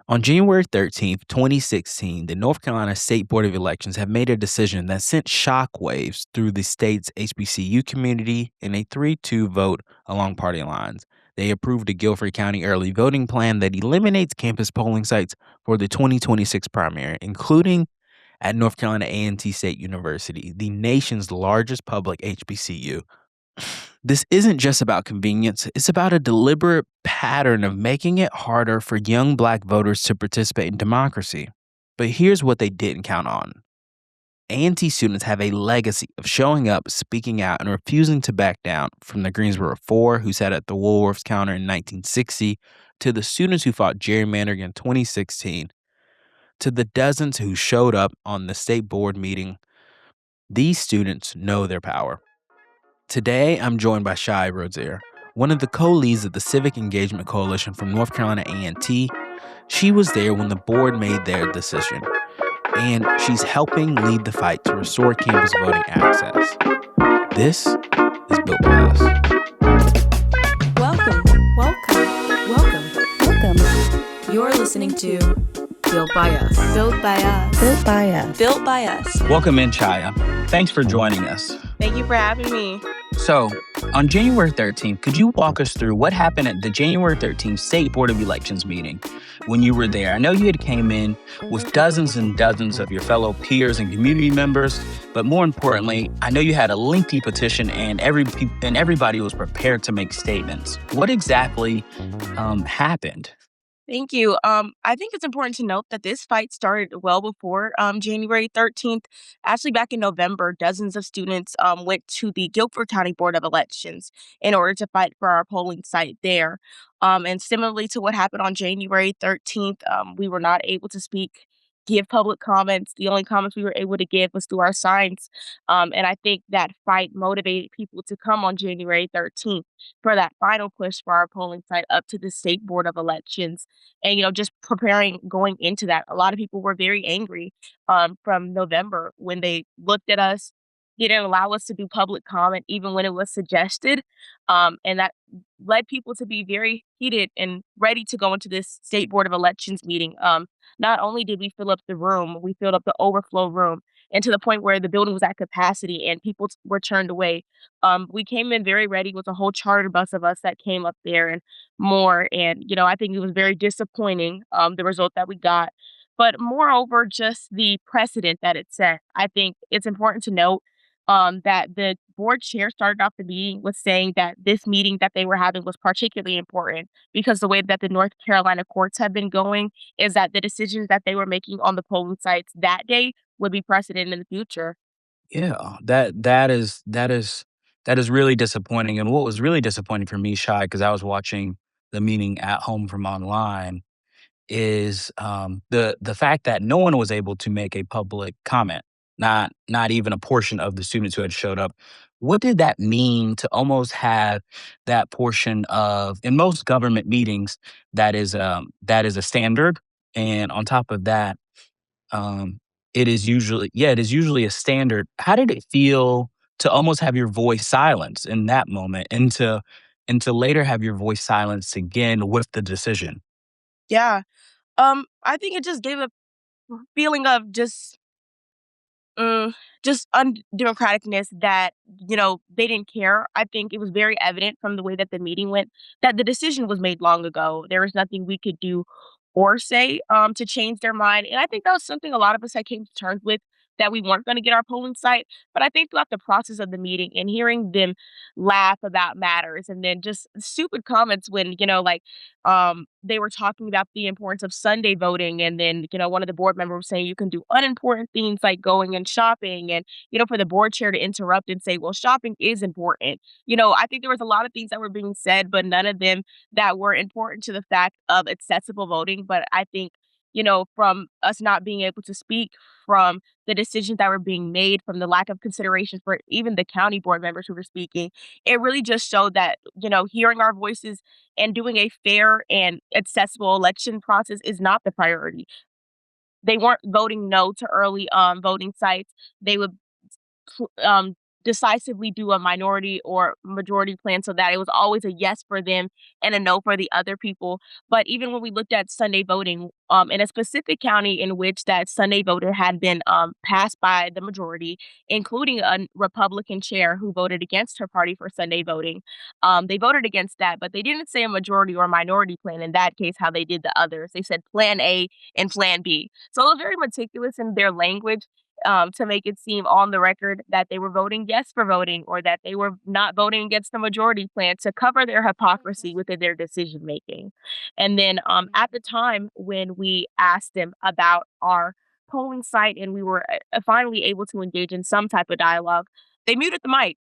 On January 13th, 2016, the North Carolina State Board of Elections have made a decision that sent shockwaves through the state's HBCU community in a 3-2 vote along party lines. They approved a Guilford County early voting plan that eliminates campus polling sites for the 2026 primary, including at North Carolina A&T State University, the nation's largest public HBCU. This isn't just about convenience, it's about a deliberate pattern of making it harder for young Black voters to participate in democracy. But here's what they didn't count on. A&T students have a legacy of showing up, speaking out, and refusing to back down, from the Greensboro Four who sat at the Woolworths counter in 1960, to the students who fought gerrymandering in 2016, to the dozens who showed up on the state board meeting. These students know their power. Today, I'm joined by Shia Rozier, one of the co-leads of the Civic Engagement Coalition from North Carolina A&T. She was there when the board made their decision, and she's helping lead the fight to restore campus voting access. This is Built by Us. Welcome. You're listening to Built by Us. Built by Us. Built by Us. Built by Us. Welcome in, Shia. Thanks for joining us. Thank you for having me. So, on January 13th, could you walk us through what happened at the January 13th State Board of Elections meeting when you were there? I know you had came in with dozens and dozens of your fellow peers and community members, but more importantly, I know you had a lengthy petition and everybody was prepared to make statements. What exactly happened? Thank you. I think it's important to note that this fight started well before January 13th. Actually, back in November, dozens of students went to the Guilford County Board of Elections in order to fight for our polling site there. And similarly to what happened on January 13th, we were not able to give public comments. The only comments we were able to give was through our signs. And I think that fight motivated people to come on January 13th for that final push for our polling site up to the State Board of Elections. And, just preparing going into that, a lot of people were very angry from November when they looked at us, didn't allow us to do public comment even when it was suggested. And that led people to be very heated and ready to go into this State Board of Elections meeting. Not only did we fill up the room, we filled up the overflow room, and to the point where the building was at capacity and people were turned away. We came in very ready with a whole charter bus of us that came up there and more. And, I think it was very disappointing, the result that we got. But moreover, just the precedent that it set. I think it's important to note that the board chair started off the meeting with saying that this meeting that they were having was particularly important because the way that the North Carolina courts have been going is that the decisions that they were making on the polling sites that day would be precedent in the future. Yeah, that is really disappointing. And what was really disappointing for me, Shy, because I was watching the meeting at home from online, is the fact that no one was able to make a public comment, not even a portion of the students who had showed up. What did that mean to almost have that portion of, in most government meetings, that is a standard, and on top of that, um, it is usually a standard. How did it feel to almost have your voice silenced in that moment, and to later have your voice silenced again with the decision? Yeah. I think it just gave a feeling of just undemocraticness that, they didn't care. I think it was very evident from the way that the meeting went that the decision was made long ago. There was nothing we could do or say to change their mind. And I think that was something a lot of us had came to terms with that we weren't going to get our polling site. But I think throughout the process of the meeting and hearing them laugh about matters and then just stupid comments when, they were talking about the importance of Sunday voting. And then, one of the board members was saying you can do unimportant things like going and shopping. And, for the board chair to interrupt and say, well, shopping is important. I think there was a lot of things that were being said, but none of them that were important to the fact of accessible voting. But I think, from us not being able to speak, from the decisions that were being made, from the lack of consideration for even the county board members who were speaking, it really just showed that, hearing our voices and doing a fair and accessible election process is not the priority. They weren't voting no to early voting sites. They would decisively do a minority or majority plan so that it was always a yes for them and a no for the other people. But even when we looked at Sunday voting, in a specific county in which that Sunday voter had been passed by the majority, including a Republican chair who voted against her party for Sunday voting, they voted against that, but they didn't say a majority or minority plan in that case, how they did the others. They said Plan A and Plan B. So it was very meticulous in their language to make it seem on the record that they were voting yes for voting or that they were not voting against the majority plan to cover their hypocrisy within their decision making. And then at the time when we asked them about our polling site and we were finally able to engage in some type of dialogue, they muted the mic.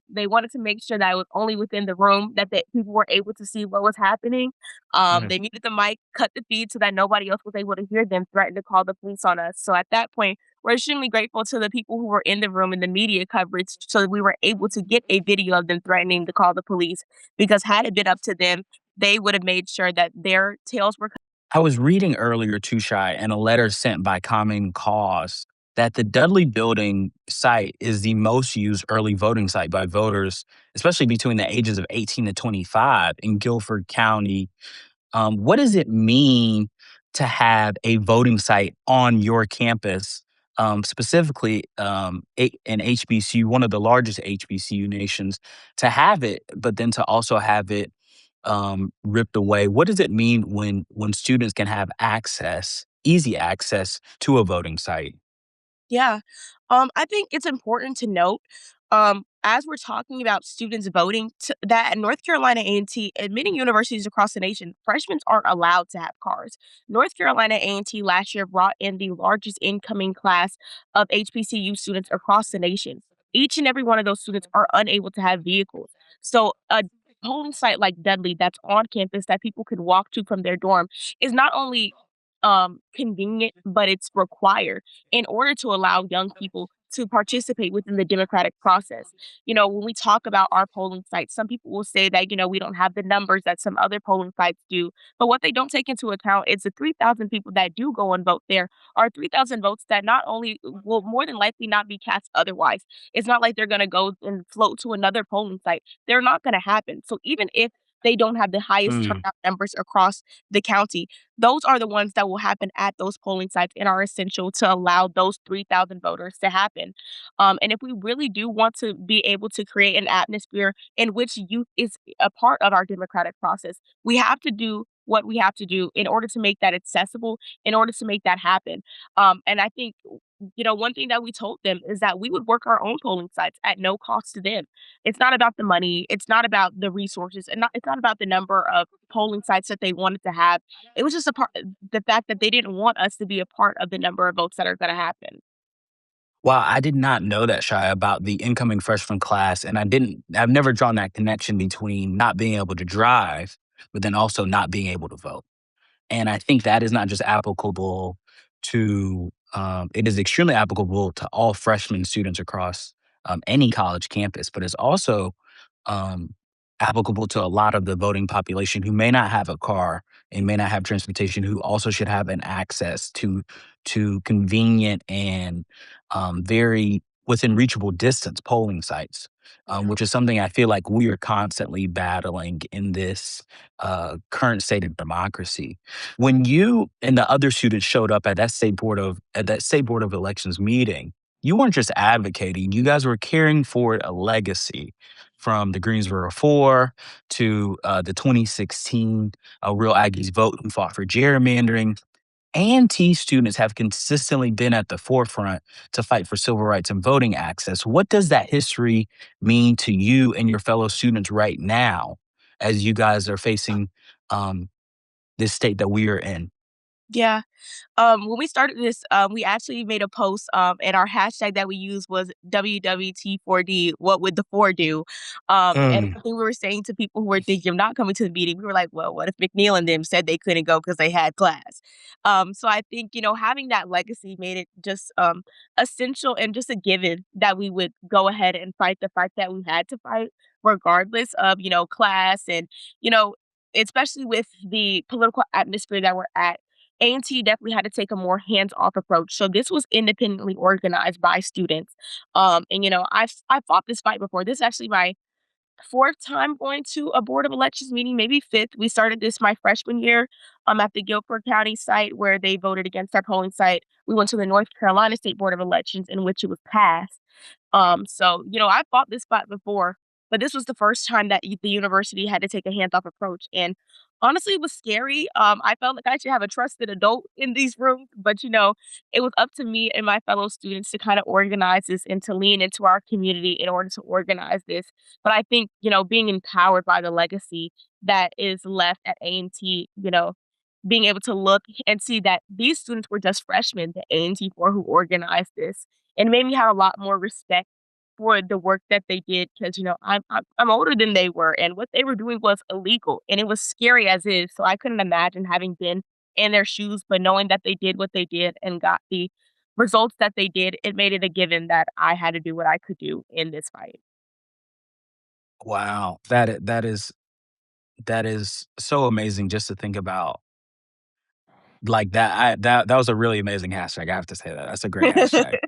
They wanted to make sure that it was only within the room that the people were able to see what was happening. Yeah. They muted the mic, cut the feed so that nobody else was able to hear them threaten to call the police on us. So at that point, we're extremely grateful to the people who were in the room in the media coverage so that we were able to get a video of them threatening to call the police because had it been up to them, they would have made sure that their tails were. I was reading earlier too, Shy, in a letter sent by Common Cause that the Dudley Building site is the most used early voting site by voters, especially between the ages of 18 to 25 in Guilford County. What does it mean to have a voting site on your campus, specifically an HBCU, one of the largest HBCU nations, to have it, but then to also have it ripped away? What does it mean when students can have access, easy access to a voting site? Yeah. I think it's important to note, as we're talking about students voting, that at North Carolina A&T and many universities across the nation, freshmen aren't allowed to have cars. North Carolina A&T last year brought in the largest incoming class of HBCU students across the nation. Each and every one of those students are unable to have vehicles. So a polling site like Dudley that's on campus that people can walk to from their dorm is not only convenient, but it's required in order to allow young people to participate within the democratic process. When we talk about our polling sites, some people will say that, we don't have the numbers that some other polling sites do. But what they don't take into account is the 3,000 people that do go and vote there are 3,000 votes that not only will more than likely not be cast otherwise. It's not like they're going to go and float to another polling site. They're not going to happen. So even if they don't have the highest Mm. turnout numbers across the county, those are the ones that will happen at those polling sites and are essential to allow those 3,000 voters to happen. And if we really do want to be able to create an atmosphere in which youth is a part of our democratic process, we have to do what we have to do in order to make that accessible, in order to make that happen. And I think, one thing that we told them is that we would work our own polling sites at no cost to them. It's not about the money, it's not about the resources, and it's not about the number of polling sites that they wanted to have. It was just the fact that they didn't want us to be a part of the number of votes that are gonna happen. Wow, I did not know that, Shy, about the incoming freshman class, and I've never drawn that connection between not being able to drive, but then also not being able to vote. And I think that is not just applicable to, it is extremely applicable to all freshman students across any college campus, but it's also um, applicable to a lot of the voting population who may not have a car and may not have transportation, who also should have an access to convenient and very within reachable distance polling sites, Yeah. which is something I feel like we are constantly battling in this current state of democracy. When you and the other students showed up at that state board of elections meeting, you weren't just advocating; you guys were carrying forward a legacy from the Greensboro Four to the 2016 Real Aggies Vote, who fought for gerrymandering. A&T students have consistently been at the forefront to fight for civil rights and voting access. What does that history mean to you and your fellow students right now as you guys are facing um, this state that we are in? Yeah. When we started this, we actually made a post, and our hashtag that we used was WWT4D. What would the four do? And Mm. one thing we were saying to people who were thinking of not coming to the meeting, we were like, well, what if McNeil and them said they couldn't go because they had class? So I think, having that legacy made it just essential and just a given that we would go ahead and fight the fight that we had to fight, regardless of, class and, you know, especially with the political atmosphere that we're at. A&T definitely had to take a more hands-off approach. So this was independently organized by students. And I fought this fight before. This is actually my fourth time going to a board of elections meeting, maybe fifth. We started this my freshman year at the Guilford County site where they voted against our polling site. We went to the North Carolina State Board of Elections in which it was passed. I fought this fight before, but this was the first time that the university had to take a hands-off approach. And honestly, it was scary. I felt like I should have a trusted adult in these rooms, but it was up to me and my fellow students to kind of organize this and to lean into our community in order to organize this. But I think, being empowered by the legacy that is left at A&T, being able to look and see that these students were just freshmen, the A&T for who organized this, and made me have a lot more respect for the work that they did because I'm older than they were, and what they were doing was illegal, and it was scary as is. So I couldn't imagine having been in their shoes, but knowing that they did what they did and got the results that they did, it made it a given that I had to do what I could do in this fight. Wow. That is so amazing just to think about like that. That was a really amazing hashtag. I have to say that. That's a great hashtag.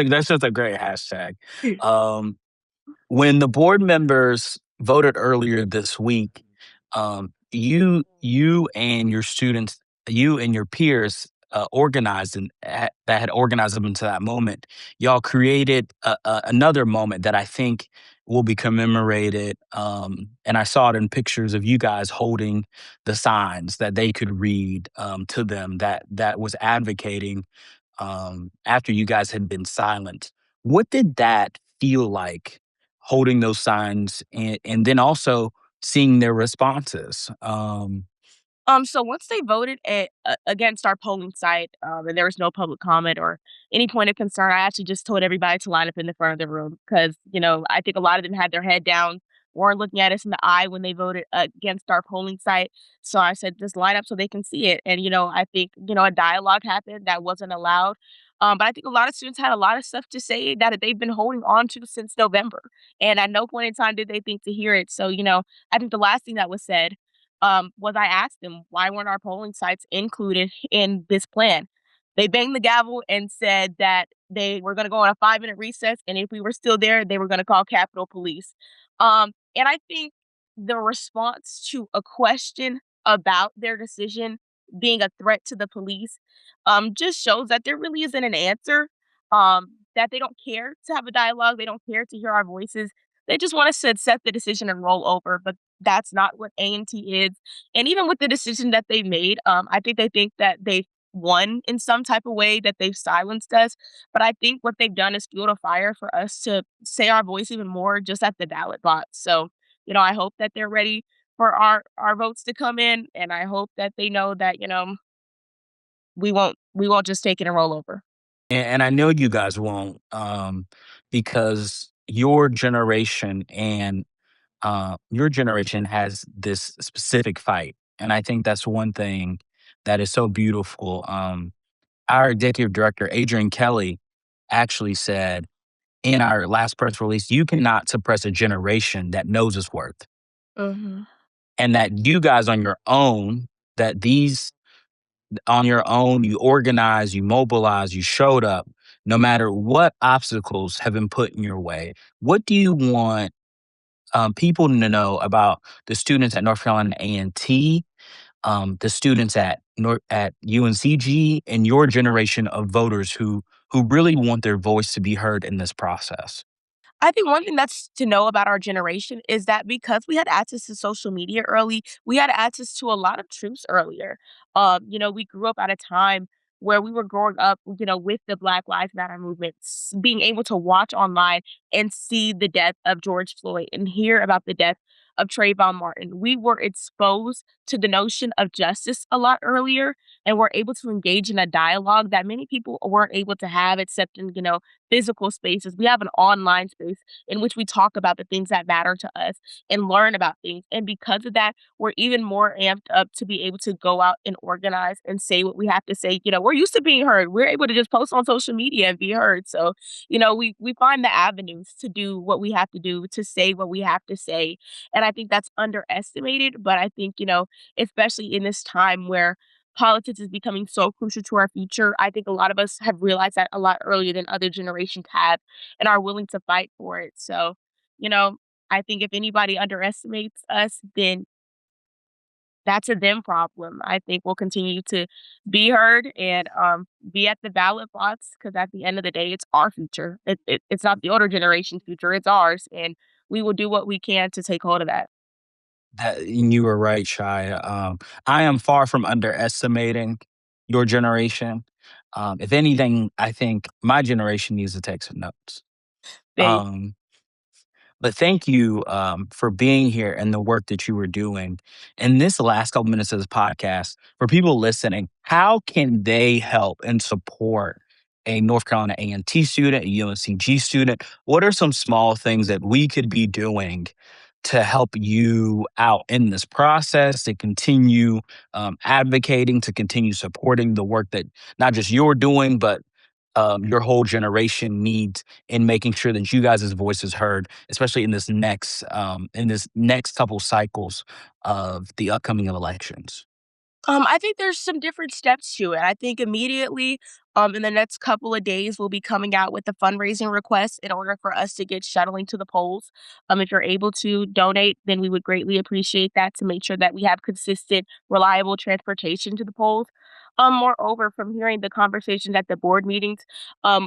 That's just a great hashtag. Um, when the board members voted earlier this week, you and your students, you and your peers organized and that had organized them into that moment. Y'all created another moment that I think will be commemorated. And I saw it in pictures of you guys holding the signs that they could read to them that was advocating after you guys had been silent. What did that feel like holding those signs and then also seeing their responses? So once they voted against our polling site, and there was no public comment or any point of concern, I actually just told everybody to line up in the front of the room because, I think a lot of them had their head down, weren't looking at us in the eye when they voted against our polling site. So I said, just line up so they can see it. And, I think, a dialogue happened that wasn't allowed. But I think a lot of students had a lot of stuff to say that they've been holding on to since November. And at no point in time did they think to hear it. So, I think the last thing that was said was I asked them why weren't our polling sites included in this plan. They banged the gavel and said that they were going to go on a 5-minute recess, and if we were still there, they were going to call Capitol Police. And I think the response to a question about their decision being a threat to the police just shows that there really isn't an answer. That they don't care to have a dialogue, they don't care to hear our voices. They just want us to accept the decision and roll over. But that's not what A&T is. And even with the decision that they made, I think they think that they've won in some type of way, that they've silenced us. But I think what they've done is fueled a fire for us to say our voice even more just at the ballot box. So, I hope that they're ready for our votes to come in. And I hope that they know that, we won't just take it and roll over. And I know you guys won't, because your generation has this specific fight, and I think that's one thing that is so beautiful. Our executive director, Adrian Kelly, actually said in our last press release, "You cannot suppress a generation that knows its worth," Mhm. and that you guys that these on your own, you organized, you mobilized, you showed up, no matter what obstacles have been put in your way. What do you want people to know about the students at North Carolina A&T, the students at UNCG, and your generation of voters who really want their voice to be heard in this process? I think one thing that's to know about our generation is that because we had access to social media early, we had access to a lot of truths earlier. We grew up at a time where we were growing up, with the Black Lives Matter movement, being able to watch online and see the death of George Floyd and hear about the death of Trayvon Martin. We were exposed to the notion of justice a lot earlier and were able to engage in a dialogue that many people weren't able to have except in, physical spaces. We have an online space in which we talk about the things that matter to us and learn about things. And because of that, we're even more amped up to be able to go out and organize and say what we have to say. We're used to being heard. We're able to just post on social media and be heard. So, we find the avenues to do what we have to do, to say what we have to say. And I think that's underestimated. But I think, especially in this time where politics is becoming so crucial to our future. I think a lot of us have realized that a lot earlier than other generations have and are willing to fight for it. So, you know, I think if anybody underestimates us, then that's a them problem. I think we'll continue to be heard and be at the ballot box because at the end of the day, it's our future. It's not the older generation's future, it's ours. And we will do what we can to take hold of that. You were right, Shia. I am far from underestimating your generation. If anything, I think my generation needs to take some notes. They Um, But thank you for being here and the work that you were doing. In this last couple minutes of this podcast, for people listening, how can they help and support a North Carolina A&T student, a UNCG student? What are some small things that we could be doing to help you out in this process, to continue advocating, to continue supporting the work that not just you're doing, but your whole generation needs in making sure that you guys' voice is heard, especially in this next couple cycles of the upcoming elections. I think there's some different steps to it. I think immediately, in the next couple of days, we'll be coming out with the fundraising request in order for us to get shuttling to the polls. If you're able to donate, then we would greatly appreciate that to make sure that we have consistent, reliable transportation to the polls. Moreover, from hearing the conversations at the board meetings,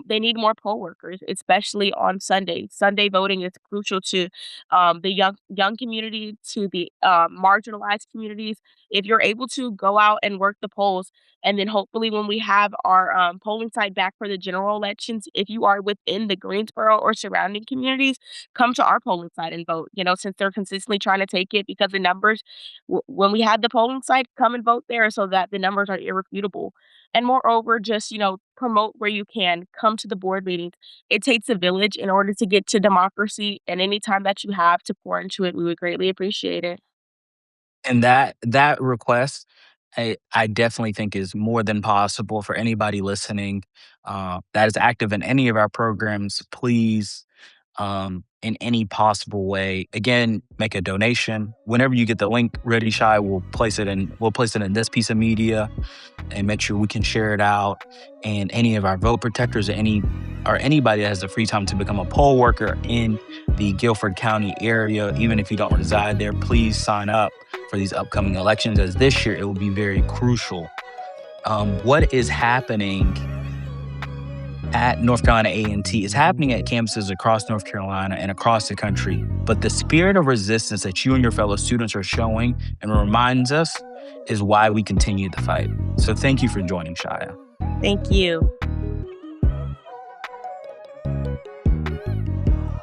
they need more poll workers, especially on Sunday. Sunday voting is crucial to the young community, to the marginalized communities. If you're able to go out and work the polls, and then hopefully when we have our polling site back for the general elections, if you are within the Greensboro or surrounding communities, come to our polling site and vote. Since they're consistently trying to take it because the numbers, when we had the polling site, come and vote there so that the numbers are irrefutable. And moreover, just promote where you can. Come to the board meetings. It takes a village in order to get to democracy, and any time that you have to pour into it, we would greatly appreciate it. And that request, I definitely think is more than possible for anybody listening that is active in any of our programs. Please, in any possible way, again, make a donation. Whenever you get the link ready, Shy, we'll place it in this piece of media and make sure we can share it out. And any of our vote protectors or anybody that has the free time to become a poll worker in the Guilford County area, even if you don't reside there, please sign up for these upcoming elections, as this year it will be very crucial. What is happening at North Carolina A&T is happening at campuses across North Carolina and across the country. But the spirit of resistance that you and your fellow students are showing and reminds us is why we continue the fight. So thank you for joining, Shia. Thank you.